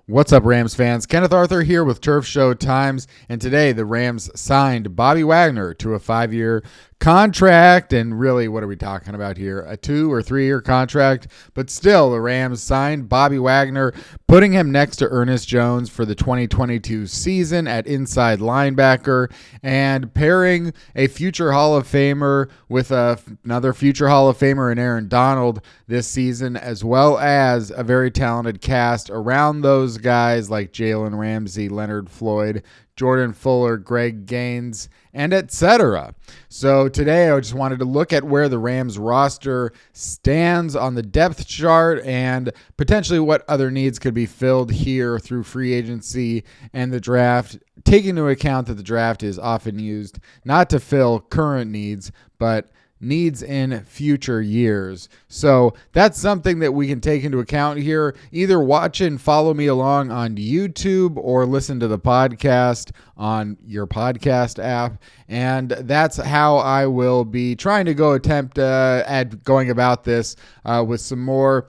What's up, Rams fans? Kenneth Arthur here with Turf Show Times, and today the Rams signed Bobby Wagner to a 5-year contract. And really, what are we talking about here? A 2 or 3 year contract, but still the Rams signed Bobby Wagner, putting him next to Ernest Jones for the 2022 season at inside linebacker, and pairing a future Hall of Famer with another future Hall of Famer in Aaron Donald this season, as well as a very talented cast around those guys like Jalen Ramsey, Leonard Floyd, Jordan Fuller, Greg Gaines, and etc. So today I just wanted to look at where the Rams roster stands on the depth chart and potentially what other needs could be filled here through free agency and the draft, taking into account that the draft is often used not to fill current needs, but needs in future years. So that's something that we can take into account here. Either watch and follow me along on YouTube or listen to the podcast on your podcast app. And that's how I will be trying to attempt at going about this with some more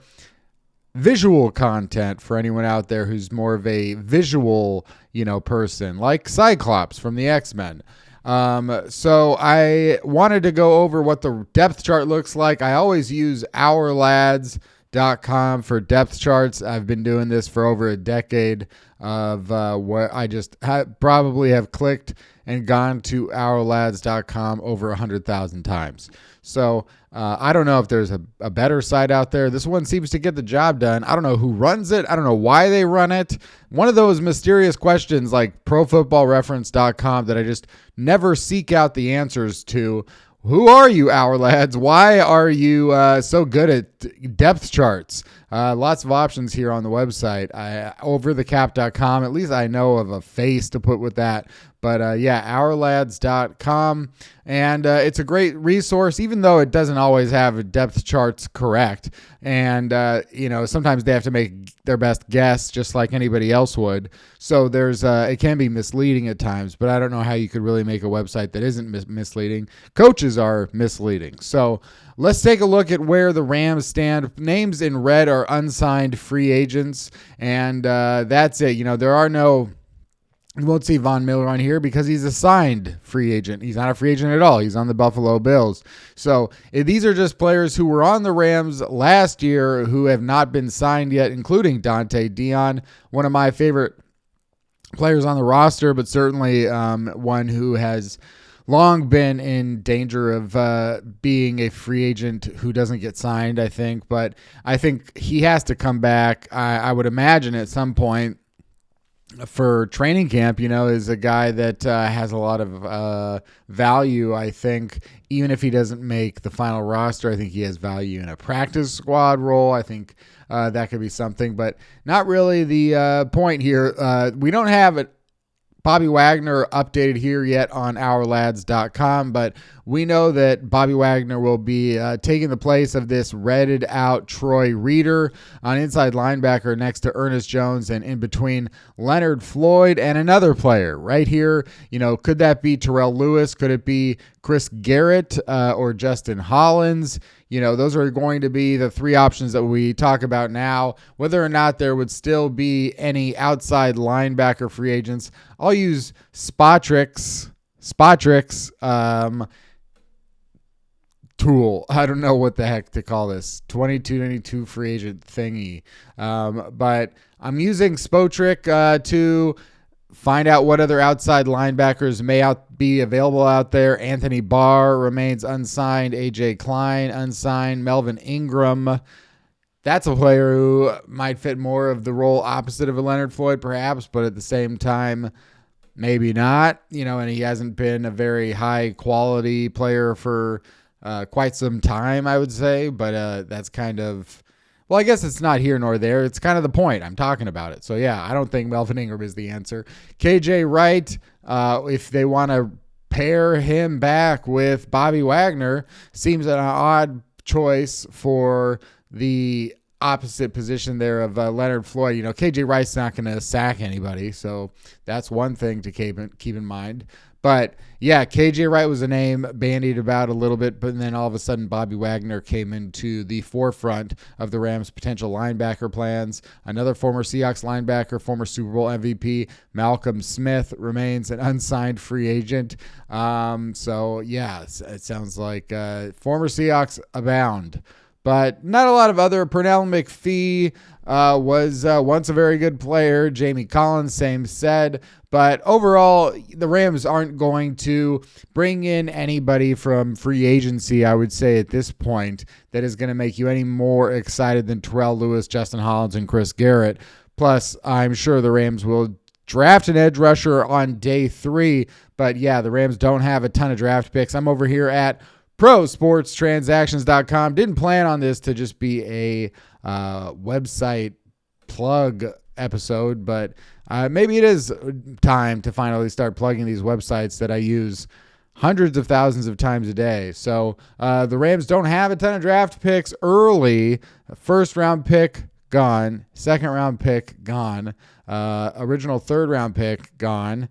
visual content for anyone out there who's more of a visual, person, like Cyclops from the X-Men. So I wanted to go over what the depth chart looks like. I always use ourlads.com for depth charts. I've been doing this for over a decade of what I just probably have clicked and gone to ourlads.com over 100,000 times. So I don't know if there's a better site out there. This one seems to get the job done. I don't know who runs it. I don't know why they run it. One of those mysterious questions like profootballreference.com that I just never seek out the answers to. Who are you, Our Lads? Why are you so good at depth charts? Lots of options here on the website. Overthecap.com. At least I know of a face to put with that. But ourlads.com. And it's a great resource, even though it doesn't always have depth charts correct. And, sometimes they have to make their best guess just like anybody else would. So it can be misleading at times, but I don't know how you could really make a website that isn't misleading. Coaches are misleading. So let's take a look at where the Rams stand. Names in red are unsigned free agents, and that's it. You won't see Von Miller on here because he's a signed free agent. He's not a free agent at all. He's on the Buffalo Bills. So these are just players who were on the Rams last year who have not been signed yet, including Dante Dion, one of my favorite players on the roster, but certainly one who has long been in danger of being a free agent who doesn't get signed, I think. But I think he has to come back. I would imagine at some point for training camp, is a guy that has a lot of value. I think even if he doesn't make the final roster, I think he has value in a practice squad role. I think that could be something, but not really the point here. We don't have it. Bobby Wagner updated here yet on ourlads.com, but we know that Bobby Wagner will be taking the place of this redded out Troy Reeder on inside linebacker next to Ernest Jones and in between Leonard Floyd and another player right here. Could that be Terrell Lewis? Could it be Chris Garrett or Justin Hollins? Those are going to be the three options that we talk about now. Whether or not there would still be any outside linebacker free agents, I'll use Spotrix tool. I don't know what the heck to call this 2292 free agent thingy, but I'm using Spotric to find out what other outside linebackers may be available out there. Anthony Barr remains unsigned. AJ Klein unsigned. Melvin Ingram. That's a player who might fit more of the role opposite of a Leonard Floyd, perhaps, but at the same time, maybe not. And he hasn't been a very high quality player for quite some time, I would say. But that's kind of, well, I guess it's not here nor there. It's kind of the point. I'm talking about it. So, yeah, I don't think Melvin Ingram is the answer. KJ Wright, if they want to pair him back with Bobby Wagner, seems an odd choice for the opposite position there of Leonard Floyd. KJ Wright's not going to sack anybody, so that's one thing to keep in mind. But yeah, KJ Wright was a name bandied about a little bit, but then all of a sudden Bobby Wagner came into the forefront of the Rams' potential linebacker plans. Another former Seahawks linebacker, former Super Bowl MVP, Malcolm Smith, remains an unsigned free agent. So yeah, it sounds like former Seahawks abound. But not a lot of other. Pernell McPhee was once a very good player. Jamie Collins, same said. But overall, the Rams aren't going to bring in anybody from free agency, I would say, at this point, that is going to make you any more excited than Terrell Lewis, Justin Hollins, and Chris Garrett. Plus, I'm sure the Rams will draft an edge rusher on day 3. But yeah, the Rams don't have a ton of draft picks. I'm over here at ProSportsTransactions.com. Didn't plan on this to just be a website plug episode, but maybe it is time to finally start plugging these websites that I use hundreds of thousands of times a day. So the Rams don't have a ton of draft picks early. First round pick gone. Second round pick gone. Original third round pick gone.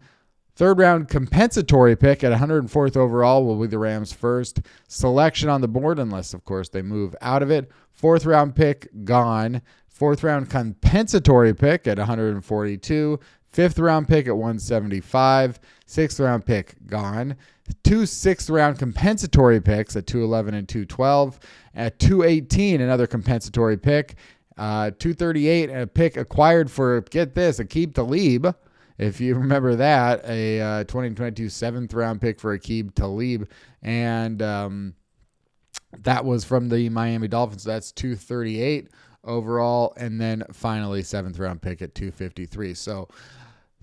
Third round compensatory pick at 104th overall will be the Rams' first selection on the board, unless, of course, they move out of it. Fourth round pick gone. Fourth round compensatory pick at 142. Fifth round pick at 175. Sixth round pick gone. 2 sixth round compensatory picks at 211 and 212. At 218, another compensatory pick. 238, a pick acquired for, get this, Aqib Talib. If you remember that, a 2022 7th-round pick for Aqib Talib. And that was from the Miami Dolphins. So that's 238 overall. And then finally, 7th-round pick at 253. So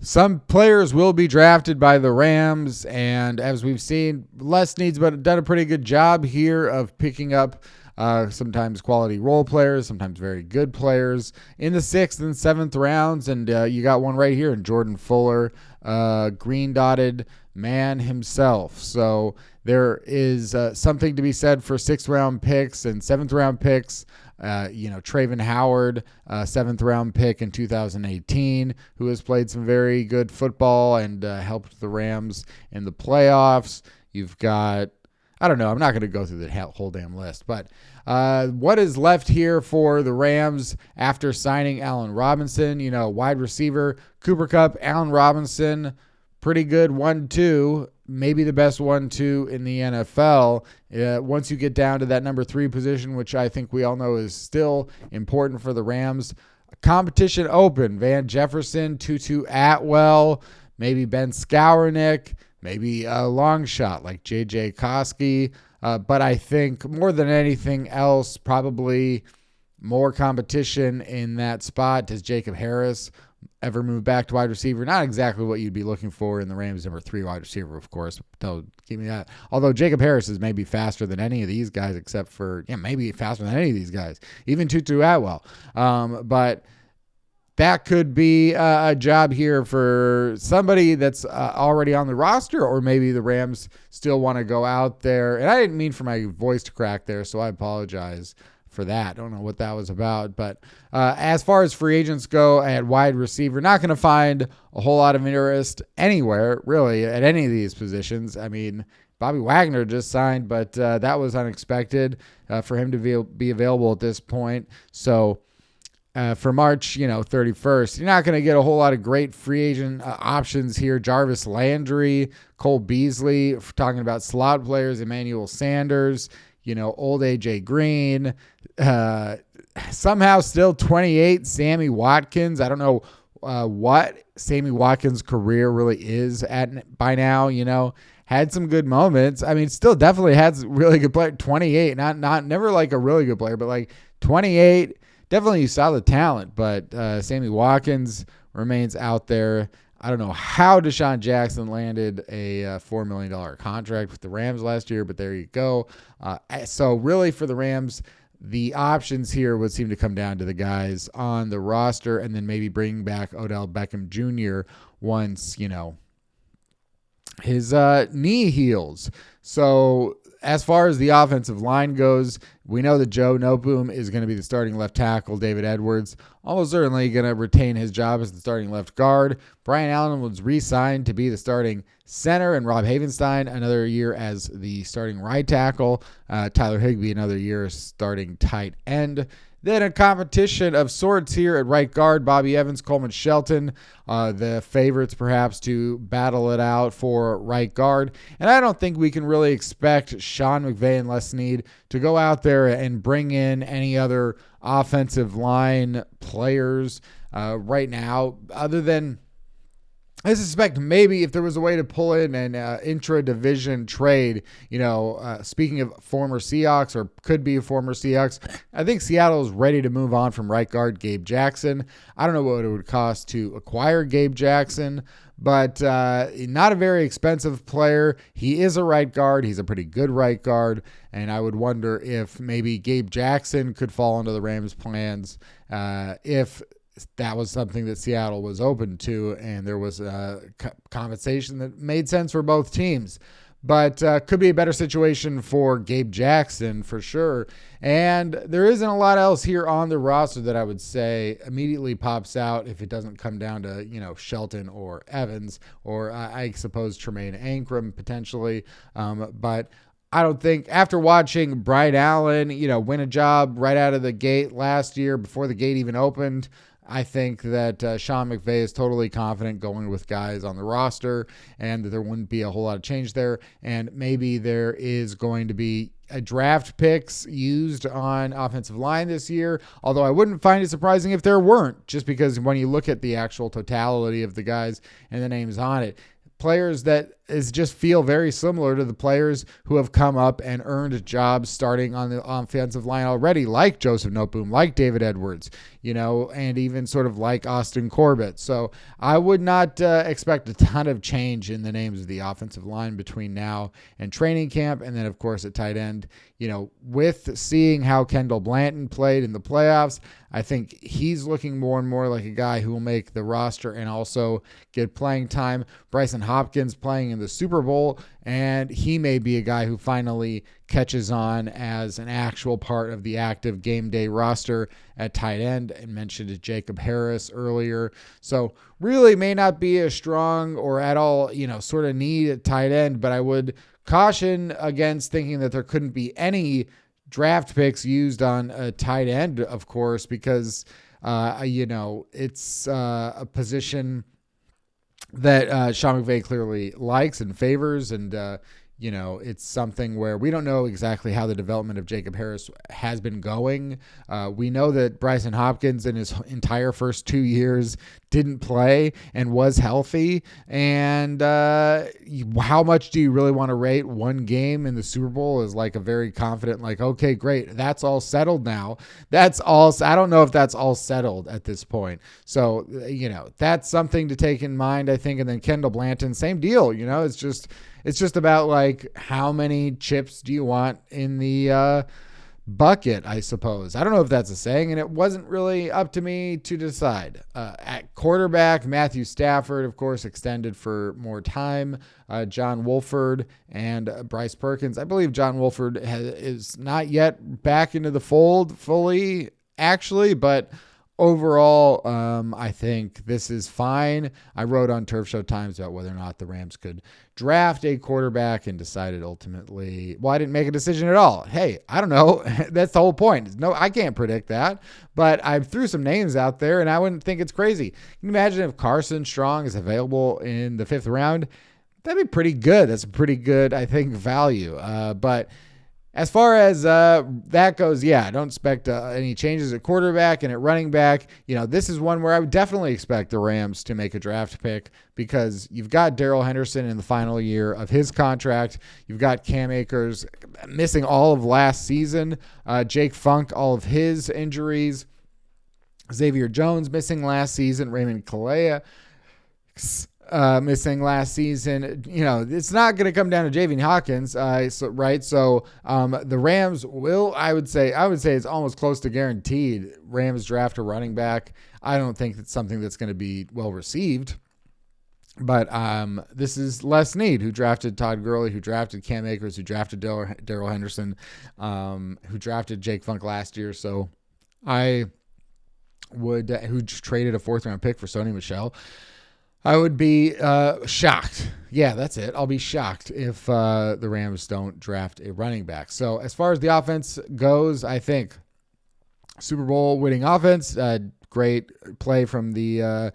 some players will be drafted by the Rams. And as we've seen, Les Snead's done a pretty good job here of picking up sometimes quality role players, sometimes very good players in the 6th and 7th rounds. And you got one right here in Jordan Fuller, green dotted man himself. So there is something to be said for 6th round picks and 7th round picks. Traven Howard, 7th round pick in 2018, who has played some very good football and helped the Rams in the playoffs. You've got, I don't know, I'm not going to go through the whole damn list, but what is left here for the Rams after signing Allen Robinson? Wide receiver, Cooper Kupp, Allen Robinson, pretty good 1-2, maybe the best 1-2 in the NFL. Once you get down to that number 3 position, which I think we all know is still important for the Rams, competition open. Van Jefferson, Tutu Atwell, maybe Ben Skowronek, maybe a long shot like J.J. Koski. But I think more than anything else, probably more competition in that spot. Does Jacob Harris ever move back to wide receiver? Not exactly what you'd be looking for in the Rams number 3 wide receiver, of course. Don't give me that. Although Jacob Harris is maybe faster than any of these guys, except for, maybe faster than any of these guys, even Tutu Atwell. But that could be a job here for somebody that's already on the roster, or maybe the Rams still want to go out there. And I didn't mean for my voice to crack there, so I apologize for that. I don't know what that was about. But as far as free agents go at wide receiver, not going to find a whole lot of interest anywhere, really, at any of these positions. I mean, Bobby Wagner just signed, but that was unexpected for him to be available at this point. So for March, 31st, you're not going to get a whole lot of great free agent options here. Jarvis Landry, Cole Beasley, talking about slot players, Emmanuel Sanders, old A.J. Green, somehow still 28, Sammy Watkins. I don't know what Sammy Watkins' career really is at by now, had some good moments. I mean, still definitely had really good player. 28, not never like a really good player, but like 28. Definitely you saw the talent, but Sammy Watkins remains out there. I don't know how Deshaun Jackson landed a $4 million contract with the Rams last year, but there you go. So really for the Rams, the options here would seem to come down to the guys on the roster and then maybe bring back Odell Beckham Jr. once, his knee heals. So as far as the offensive line goes, we know that Joe Noteboom is going to be the starting left tackle. David Edwards almost certainly going to retain his job as the starting left guard. Brian Allen was re-signed to be the starting center, and Rob Havenstein another year as the starting right tackle. Tyler Higbee another year starting tight end. Then a competition of sorts here at right guard. Bobby Evans, Coleman Shelton, the favorites perhaps to battle it out for right guard. And I don't think we can really expect Sean McVay and Les Snead to go out there and bring in any other offensive line players right now, other than I suspect maybe if there was a way to pull in an intra-division trade, speaking of former Seahawks or could be former Seahawks, I think Seattle is ready to move on from right guard Gabe Jackson. I don't know what it would cost to acquire Gabe Jackson, but not a very expensive player. He is a right guard. He's a pretty good right guard, and I would wonder if maybe Gabe Jackson could fall into the Rams' plans if that was something that Seattle was open to, and there was a compensation that made sense for both teams. But could be a better situation for Gabe Jackson for sure. And there isn't a lot else here on the roster that I would say immediately pops out if it doesn't come down to, Shelton or Evans, or I suppose Tremaine Ankrum potentially. But I don't think after watching Brian Allen, win a job right out of the gate last year before the gate even opened, I think that Sean McVay is totally confident going with guys on the roster and that there wouldn't be a whole lot of change there. And maybe there is going to be a draft picks used on offensive line this year, although I wouldn't find it surprising if there weren't, just because when you look at the actual totality of the guys and the names on it, players that just feel very similar to the players who have come up and earned jobs starting on the offensive line already, like Joseph Noteboom, like David Edwards, and even sort of like Austin Corbett. So I would not expect a ton of change in the names of the offensive line between now and training camp. And then, of course, at tight end, with seeing how Kendall Blanton played in the playoffs, I think he's looking more and more like a guy who will make the roster and also get playing time. Bryson Hopkins playing in the Super Bowl, and he may be a guy who finally catches on as an actual part of the active game day roster at tight end. And mentioned Jacob Harris earlier. So really may not be as strong or at all, sort of need at tight end, but I would caution against thinking that there couldn't be any draft picks used on a tight end, of course, because, it's a position that Sean McVay clearly likes and favors. And, it's something where we don't know exactly how the development of Jacob Harris has been going. We know that Bryson Hopkins in his entire first 2 years didn't play and was healthy. And how much do you really want to rate one game in the Super Bowl as like a very confident, like, okay, great, that's all settled now. I don't know if that's all settled at this point. So, that's something to take in mind, I think. And then Kendall Blanton, same deal. It's just about like how many chips do you want in the bucket, I suppose. I don't know if that's a saying, and it wasn't really up to me to decide. At quarterback, Matthew Stafford, of course, extended for more time. John Wolford and Bryce Perkins. I believe John Wolford is not yet back into the fold fully, actually, but overall, I think this is fine. I wrote on Turf Show Times about whether or not the Rams could draft a quarterback and decided ultimately, I didn't make a decision at all. Hey, I don't know. That's the whole point. No, I can't predict that, but I threw some names out there and I wouldn't think it's crazy. Can you imagine if Carson Strong is available in the 5th round? That'd be pretty good. That's a pretty good, I think, value. But as far as that goes, I don't expect any changes at quarterback and at running back. This is one where I would definitely expect the Rams to make a draft pick because you've got Darrell Henderson in the final year of his contract. You've got Cam Akers missing all of last season. Jake Funk, all of his injuries. Xavier Jones missing last season. Raymond Kalea missing last season. It's not going to come down to Javian Hawkins, right? So the Rams will, I would say it's almost close to guaranteed Rams draft a running back. I don't think it's something that's going to be well received. But this is Les Snead, who drafted Todd Gurley, who drafted Cam Akers, who drafted Darrell Henderson, who drafted Jake Funk last year. So I would, who traded a 4th-round pick for Sony Michel. I would be shocked. Yeah, that's it. I'll be shocked if the Rams don't draft a running back. So as far as the offense goes, I think Super Bowl winning offense, great play from the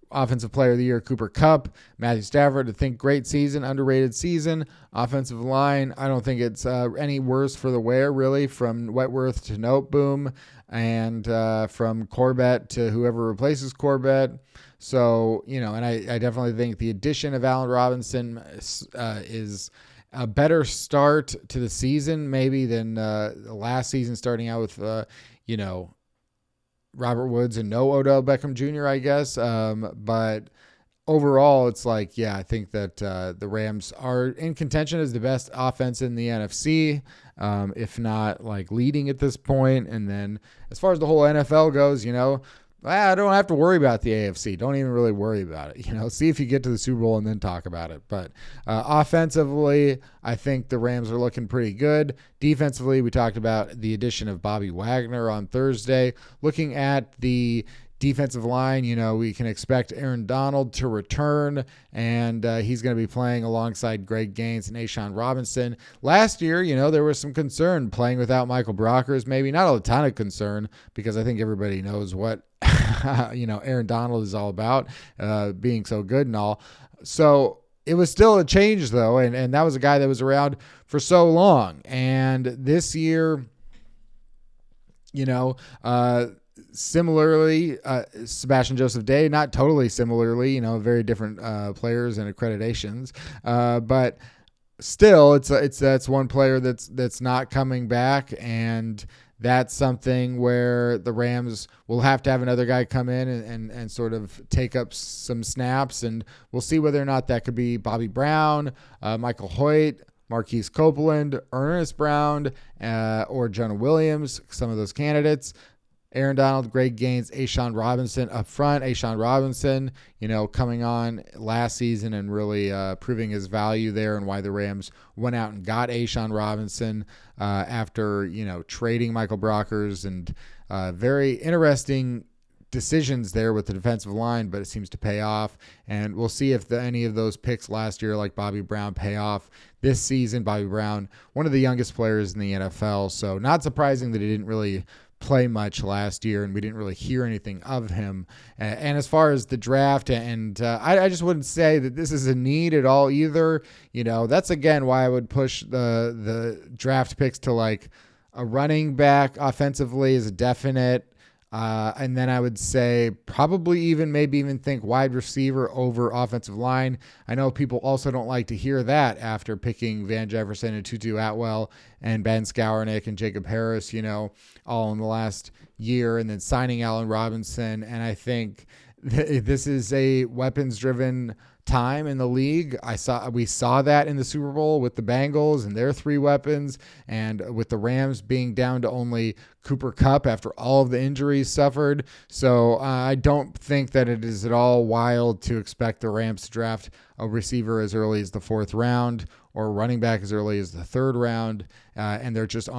Offensive Player of the Year, Cooper Kupp. Matthew Stafford, I think great season, underrated season. Offensive line, I don't think it's any worse for the wear, really, from Wentworth to Noteboom, and from Corbett to whoever replaces Corbett. So, and I definitely think the addition of Allen Robinson is a better start to the season, maybe, than the last season, starting out with, Robert Woods and no Odell Beckham Jr., I guess. But overall, it's like, I think that the Rams are in contention as the best offense in the NFC, if not like leading at this point. And then as far as the whole NFL goes, I don't have to worry about the AFC. Don't even really worry about it. See if you get to the Super Bowl and then talk about it. But offensively, I think the Rams are looking pretty good. Defensively, we talked about the addition of Bobby Wagner on Thursday. Looking at the defensive line, we can expect Aaron Donald to return, and he's going to be playing alongside Greg Gaines and Ashawn Robinson. Last year, there was some concern playing without Michael Brockers, maybe not a ton of concern, because I think everybody knows what Aaron Donald is all about, being so good and all. So it was still a change, though, and that was a guy that was around for so long. And this year, similarly, Sebastian Joseph Day, not totally similarly, very different players and accreditations, but still, that's one player that's not coming back, and that's something where the Rams will have to have another guy come in and sort of take up some snaps, and we'll see whether or not that could be Bobby Brown, Michael Hoyt, Marquise Copeland, Ernest Brown, or Jonah Williams, some of those candidates. Aaron Donald, Greg Gaines, Ashawn Robinson up front. Ashawn Robinson, coming on last season and really proving his value there, and why the Rams went out and got Ashawn Robinson after, trading Michael Brockers, and very interesting decisions there with the defensive line, but it seems to pay off. And we'll see if any of those picks last year, like Bobby Brown, pay off this season. Bobby Brown, one of the youngest players in the NFL, so not surprising that he didn't really play much last year, and we didn't really hear anything of him. And as far as the draft, and I just wouldn't say that this is a need at all either. That's again why I would push the draft picks to like a running back offensively is a definite. And then I would say probably maybe even think wide receiver over offensive line. I know people also don't like to hear that after picking Van Jefferson and Tutu Atwell and Ben Skowronek and Jacob Harris, all in the last year, and then signing Allen Robinson. And I think this is a weapons-driven time in the league. We saw that in the Super Bowl with the Bengals and their 3 weapons, and with the Rams being down to only Cooper Kupp after all of the injuries suffered. So I don't think that it is at all wild to expect the Rams to draft a receiver as early as the 4th round, or a running back as early as the 3rd round. And there just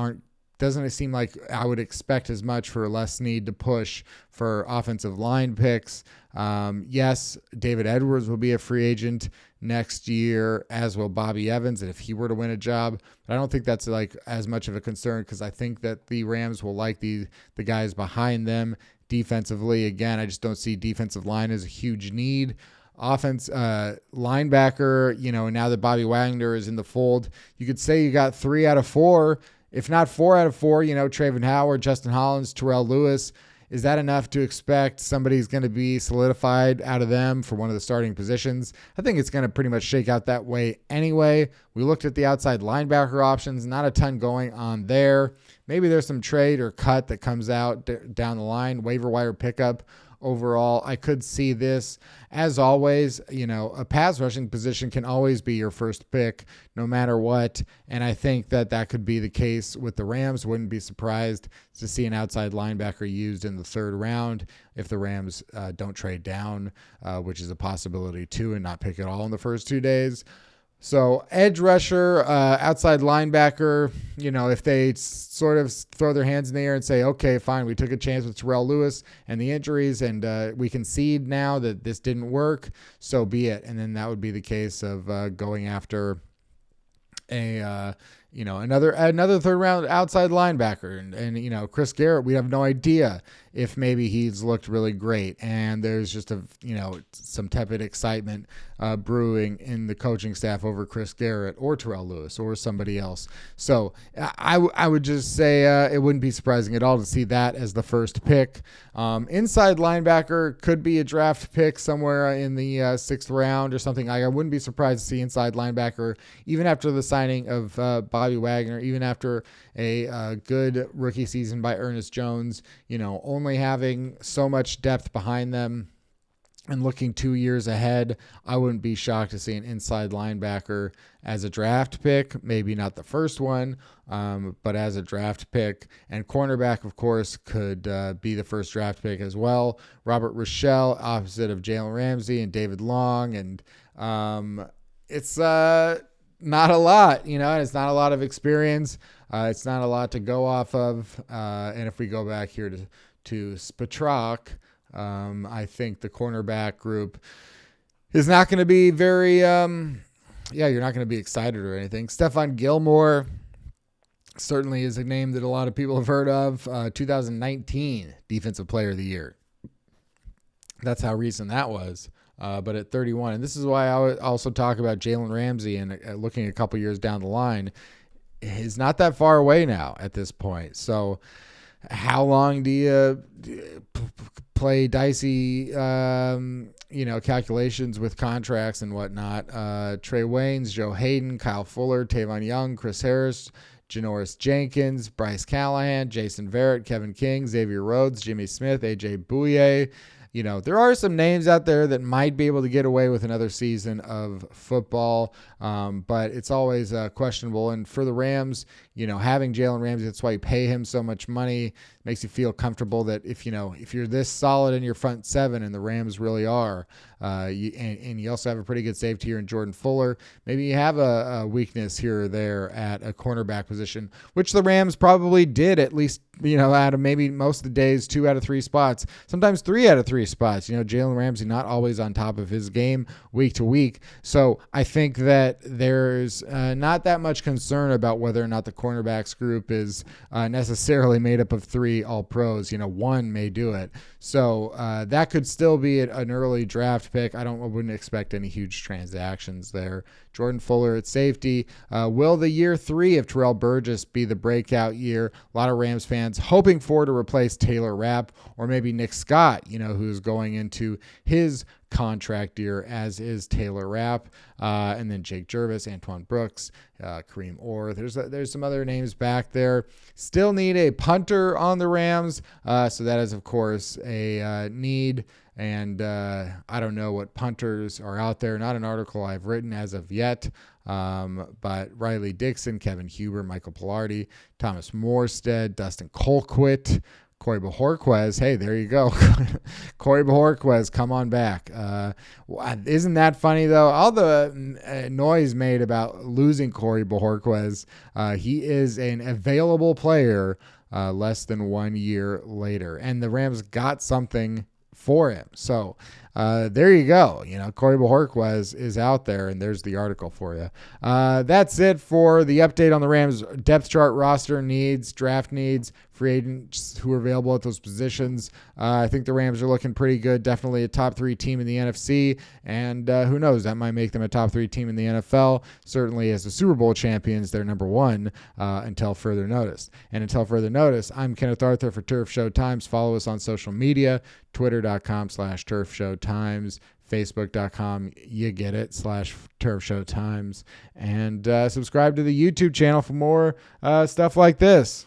doesn't it seem like I would expect as much for less need to push for offensive line picks. Yes, David Edwards will be a free agent next year, as will Bobby Evans, and if he were to win a job. But I don't think that's like as much of a concern, because I think that the Rams will like the guys behind them. Defensively, again, I just don't see defensive line as a huge need. Offense, linebacker, now that Bobby Wagner is in the fold, you could say you got 3 out of 4, if not 4 out of 4, Trayvon Howard, Justin Hollins, Terrell Lewis. Is that enough to expect somebody's going to be solidified out of them for one of the starting positions? I think it's going to pretty much shake out that way anyway. We looked at the outside linebacker options, not a ton going on there. Maybe there's some trade or cut that comes out down the line, waiver wire pickup overall. I could see this, as always, a pass rushing position can always be your first pick no matter what. And I think that could be the case with the Rams. Wouldn't be surprised to see an outside linebacker used in the third round if the Rams don't trade down, which is a possibility too, and not pick it all in the first 2 days. So edge rusher, outside linebacker, if they sort of throw their hands in the air and say, okay, fine, we took a chance with Terrell Lewis and the injuries, and we concede now that this didn't work, so be it. And then that would be the case of going after another third round outside linebacker. And Chris Garrett, we have no idea if maybe he's looked really great, and there's just some tepid excitement brewing in the coaching staff over Chris Garrett or Terrell Lewis or somebody else. So I would just say it wouldn't be surprising at all to see that as the first pick. Inside linebacker could be a draft pick somewhere in the sixth round or something. I wouldn't be surprised to see inside linebacker even after the signing of Bobby Wagner, even after a good rookie season by Ernest Jones, only having so much depth behind them and looking 2 years ahead. I wouldn't be shocked to see an inside linebacker as a draft pick, maybe not the first one, but as a draft pick. And cornerback, of course, could be the first draft pick as well. Robert Rochelle opposite of Jalen Ramsey and David Long. And it's not a lot, it's not a lot of experience. It's not a lot to go off of. And if we go back here to Spatrak, I think the cornerback group is not going to be very, you're not going to be excited or anything. Stephon Gilmore certainly is a name that a lot of people have heard of. 2019 Defensive Player of the Year. That's how recent that was. But at 31, and this is why I would also talk about Jalen Ramsey and looking a couple years down the line, is not that far away now at this point. So how long do you play dicey, calculations with contracts and whatnot? Trey Waynes, Joe Hayden, Kyle Fuller, Tavon Young, Chris Harris, Janoris Jenkins, Bryce Callahan, Jason Verrett, Kevin King, Xavier Rhodes, Jimmy Smith, AJ Bouye. There are some names out there that might be able to get away with another season of football, but it's always questionable. And for the Rams, having Jalen Ramsey, that's why you pay him so much money. Makes you feel comfortable that if you're this solid in your front seven, and the Rams really are, and you also have a pretty good safety here in Jordan Fuller, maybe you have a weakness here or there at a cornerback position, which the Rams probably did at least, out of maybe most of the days, 2 out of 3 spots, sometimes 3 out of 3 spots. Jalen Ramsey not always on top of his game week to week. So I think that there's not that much concern about whether or not the cornerbacks group is necessarily made up of 3 all-pros. One may do it. So that could still be an early draft pick. I wouldn't expect any huge transactions there. Jordan Fuller at safety. Will the year 3 of Terrell Burgess be the breakout year? A lot of Rams fans hoping for to replace Taylor Rapp, or maybe Nick Scott, who's going into his contract year, as is Taylor Rapp, and then Jake Jervis, Antoine Brooks, Kareem Orr. There's some other names back there. Still need a punter on the Rams, so that is, of course, a need. And I don't know what punters are out there. Not an article I've written as of yet. But Riley Dixon, Kevin Huber, Michael Pilardi, Thomas Morstead, Dustin Colquitt, Corey Bojorquez. Hey, there you go. Corey Bojorquez, come on back. Isn't that funny, though? All the noise made about losing Corey Bojorquez. He is an available player less than 1 year later. And the Rams got something for him. So there you go. Corey Bojorquez is out there, and there's the article for you. That's it for the update on the Rams depth chart, roster needs, draft needs, free agents who are available at those positions. I think the Rams are looking pretty good. Definitely a top 3 team in the NFC, and who knows, that might make them a top 3 team in the NFL. Certainly as the Super Bowl champions, they're number 1 until further notice. And until further notice, I'm Kenneth Arthur for Turf Show Times. Follow us on social media, twitter.com/Turf Show Times, facebook.com, you get it, /Turf Show Times, and subscribe to the YouTube channel for more stuff like this.